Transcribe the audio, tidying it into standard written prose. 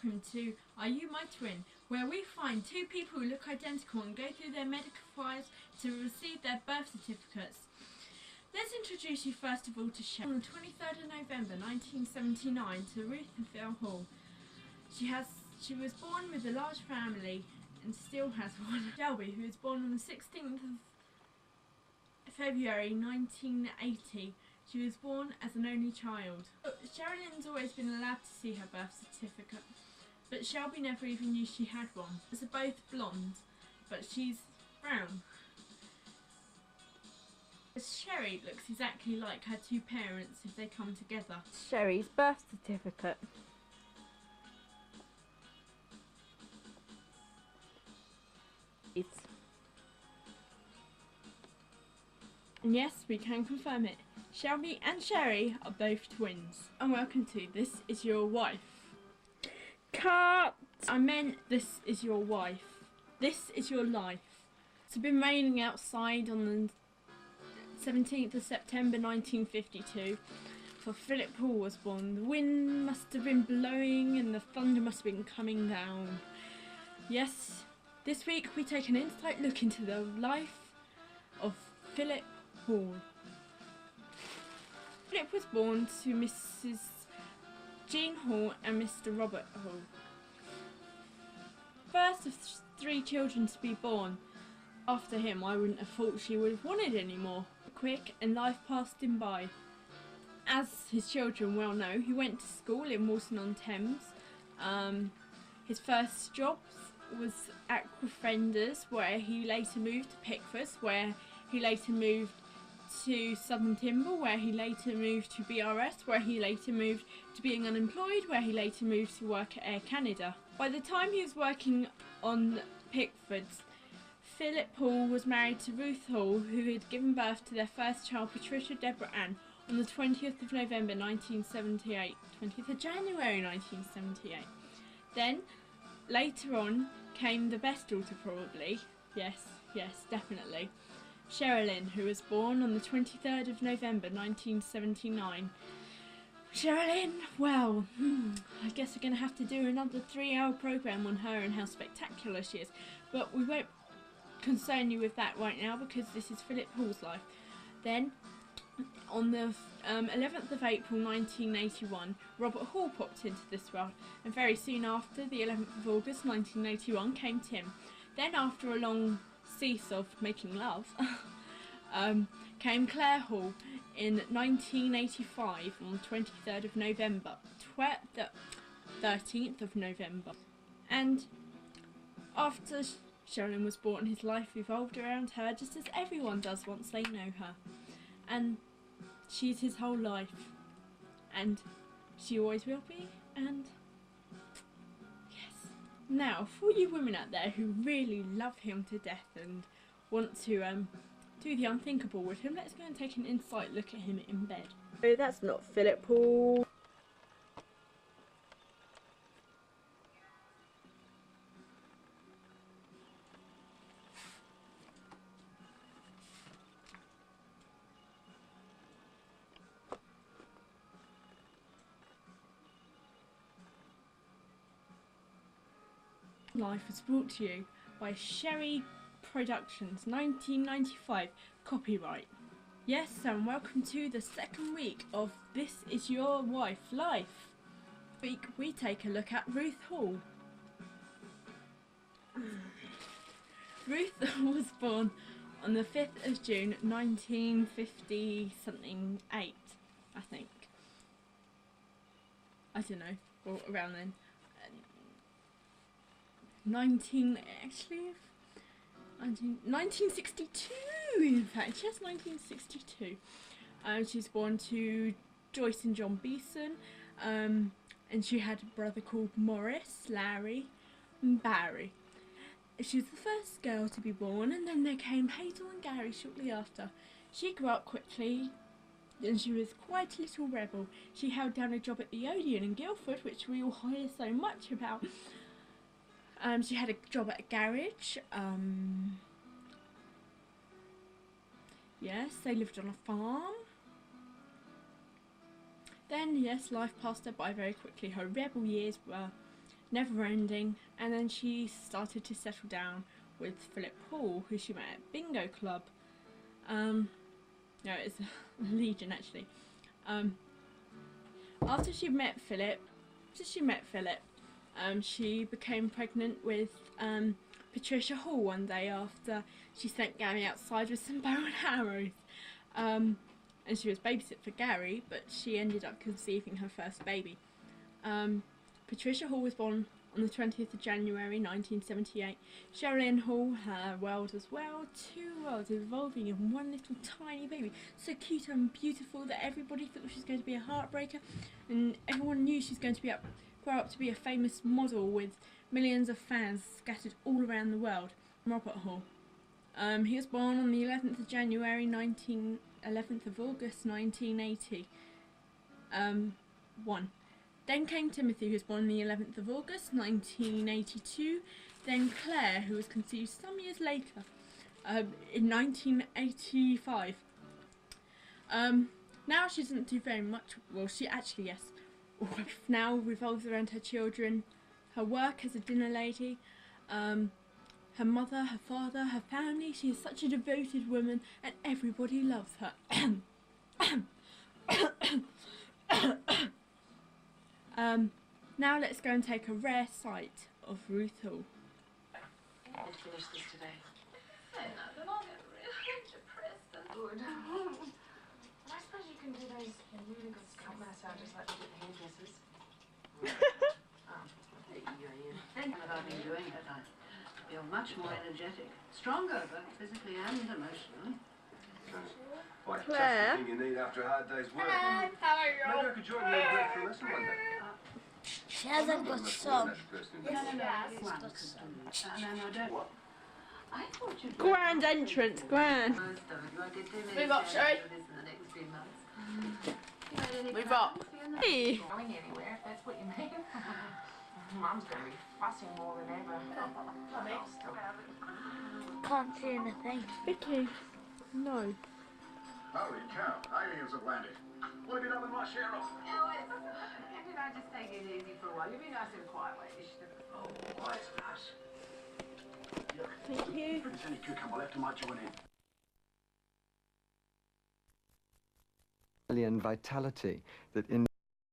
welcome to Are You My Twin?, where we find two people who look identical and go through their medical files to receive their birth certificates. Let's introduce you first of all to Shez. On the 23rd of November 1979 to Ruth Hall. She was born with a large family and still has one. Shelby, who was born on the 16th of February 1980. She was born as an only child. Sherilyn's always been allowed to see her birth certificate, but Shelby never even knew she had one. They're both blonde, but she's brown. Sherry looks exactly like her two parents if they come together. Sherry's birth certificate. And yes, we can confirm it. Shelby and Sherry are both twins. And welcome to This Is Your Wife. Cut! I meant this is your wife. This is your life. It's been raining outside on the 17th of September 1952. For Philip Hall was born. The wind must have been blowing and the thunder must have been coming down. Yes, this week we take an insight look into the life of Philip Hall. Philip was born to Mrs. Jean Hall and Mr. Robert Hall. First of three children to be born. After him, I wouldn't have thought she would have wanted any more. Quick, and life passed him by. As his children well know, he went to school in Walton-on-Thames. His first job was at Aquafenders, where he later moved to Pickford, where he later moved to Southern Timber, where he later moved to BRS, where he later moved to being unemployed, where he later moved to work at Air Canada. By the time he was working on Pickford's, Philip Hall was married to Ruth Hall, who had given birth to their first child, Patricia Deborah Ann, on the 20th of November 1978, 20th of January 1978. Then, later on, came the best daughter probably, yes, definitely, Sherilyn, who was born on the 23rd of November 1979. Sherilyn, well, I guess we're going to have to do another 3-hour programme on her and how spectacular she is, but we won't concern you with that right now because this is Philip Hall's life. Then, on the 11th of April 1981, Robert Hall popped into this world, and very soon after, the 11th of August 1981, came Tim. Then, after a long cease of making love, came Claire Hall in 1985 on the 23rd of November, 13th of November. And after Sherilyn was born, his life evolved around her, just as everyone does once they know her. And she's his whole life, and she always will be, and yes. Now, for you women out there who really love him to death and want to do the unthinkable with him, let's go and take an insight look at him in bed. Oh, that's not Philip Hall. Life was brought to you by Sherry Productions, 1995, copyright. Yes, and welcome to the second week of This Is Your Wife Life. This week we take a look at Ruth Hall. Ruth was born on the 5th of June 1950 8, I think. I don't know, or around then. 1962 in fact, yes, 1962. She was born to Joyce and John Beeson, and she had a brother called Morris, Larry and Barry. She was the first girl to be born, and then there came Hazel and Gary shortly after. She grew up quickly and she was quite a little rebel. She held down a job at the Odeon in Guildford, which we all hear so much about. She had a job at a garage. Yes, they lived on a farm. Then, yes, life passed her by very quickly. Her rebel years were never ending, and then she started to settle down with Philip Hall, who she met at Bingo Club. No, it's Legion actually. After she met Philip, she became pregnant with Patricia Hall one day after she sent Gary outside with some bow and arrows. And she was babysit for Gary, but she ended up conceiving her first baby. Patricia Hall was born on the 20th of January 1978. Sherilyn Hall, her world as well, two worlds evolving in one little tiny baby. So cute and beautiful that everybody thought she was going to be a heartbreaker, and everyone knew she was going to grow up to be a famous model with millions of fans scattered all around the world. Robert Hall. He was born on the 11th of January 11th of August 1980. Then came Timothy, who was born on the 11th of August 1982. Then Claire, who was conceived some years later, in 1985. Now she doesn't do very much. Well, she actually, yes, now revolves around her children, her work as a dinner lady, her mother, her father, her family. She is such a devoted woman, and everybody loves her. Now let's go and take a rare sight of Ruth Hall. I'll finish this today. I know, then I'll get really depressed and good. I suppose you can do those really good scalp massages like we do at the hairdressers. Thank you for what I've been doing it. I feel much more energetic, stronger, both physically and emotionally. Quite Claire. just the thing you need after a hard day's work. Hello, how are you? Maybe I could join you in break for a lesson one day. She hasn't got some. No, don't. What? I thought you'd... Grand entrance, grand. Most of it. You did 2 minutes. Move up, Sherry. Do this in the next few months. Move up. Hey. Going anywhere, if that's what you mean. Mum's going to be fussing more than ever. I'll still have it. Can't see anything. Vicky. No. Holy cow, aliens have landed. What have you done with my share of? Did I just take it easy for a while? You've been nice and quiet lately. Oh, why it's nice. Thank you. If there's any cucumber left, I might join in. And vitality that in